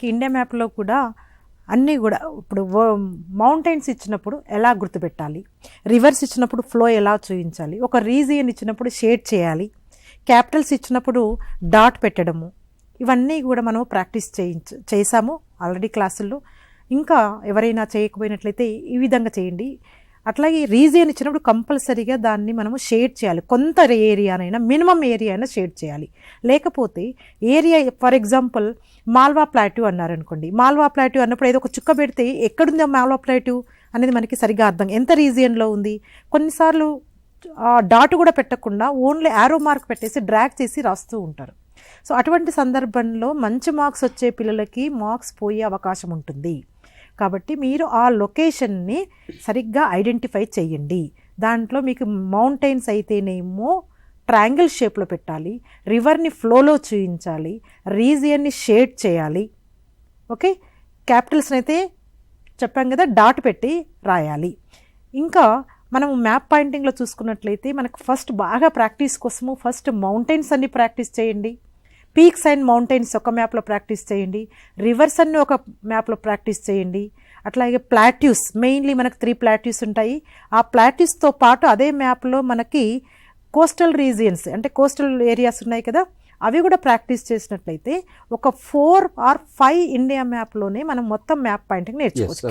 India మ్యాప్లో కూడా అన్నీ కూడా ఇప్పుడు మౌంటైన్స్ ఇచ్చినప్పుడు ఎలా గుర్తుపెట్టాలి, రివర్స్ ఇచ్చినప్పుడు ఫ్లో ఎలా చూపించాలి, ఒక రీజియన్ ఇచ్చినప్పుడు షేడ్ చేయాలి, క్యాపిటల్స్ ఇచ్చినప్పుడు డాట్ పెట్టడము, ఇవన్నీ కూడా మనం ప్రాక్టీస్ చేసాము ఆల్రెడీ క్లాసుల్లో. ఇంకా ఎవరైనా చేయకపోయినట్లయితే ఈ విధంగా చేయండి. అట్లాగే రీజియన్ ఇచ్చినప్పుడు కంపల్సరీగా దాన్ని మనము షేడ్ చేయాలి. కొంత ఏరియానైనా మినిమం ఏరియా అయినా షేడ్ చేయాలి. లేకపోతే area for example Malwa plateau అన్నారనుకోండి, మాల్వా ప్లాట్యూ అన్నప్పుడు ఏదో ఒక చుక్క పెడితే ఎక్కడుంది మాల్వా ప్లాట్యూ అనేది మనకి సరిగా అర్థం, ఎంత రీజియన్లో ఉంది. కొన్నిసార్లు డాట్ కూడా పెట్టకుండా ఓన్లీ యారో మార్క్ పెట్టేసి డ్రాగ్ చేసి రాస్తూ ఉంటారు. సో అటువంటి సందర్భంలో మంచి మార్క్స్ వచ్చే పిల్లలకి మార్క్స్ పోయే అవకాశం ఉంటుంది. కాబట్టి మీరు ఆ లొకేషన్ని సరిగ్గా ఐడెంటిఫై చేయండి. దాంట్లో మీకు మౌంటైన్స్ అయితేనేమో ట్రయాంగిల్ షేప్లో పెట్టాలి, రివర్ని ఫ్లోలో చూపించాలి, రీజియన్ని షేడ్ చేయాలి. ఓకే, క్యాపిటల్స్ని అయితే చెప్పాం కదా డాట్ పెట్టి రాయాలి. ఇంకా మనం మ్యాప్ పాయింటింగ్లో చూసుకున్నట్లయితే మనకు ఫస్ట్ బాగా ప్రాక్టీస్ కోసము ఫస్ట్ మౌంటైన్స్ అన్ని ప్రాక్టీస్ చేయండి. పీక్స్ అండ్ మౌంటైన్స్ ఒక మ్యాప్లో ప్రాక్టీస్ చేయండి, రివర్స్ అన్ని ఒక మ్యాప్లో ప్రాక్టీస్ చేయండి. అట్లాగే ప్లాట్యూస్, మెయిన్లీ మనకు 3 ప్లాట్యూస్ ఉంటాయి. ఆ ప్లాట్యూస్తో పాటు అదే మ్యాప్లో మనకి కోస్టల్ రీజియన్స్ అంటే కోస్టల్ ఏరియాస్ ఉన్నాయి కదా, అవి కూడా ప్రాక్టీస్ చేసినట్లయితే ఒక 4 or 5 ఇండియా మ్యాప్లోనే మనం మొత్తం మ్యాప్ పాయింటింగ్ నేర్చుకోవచ్చు.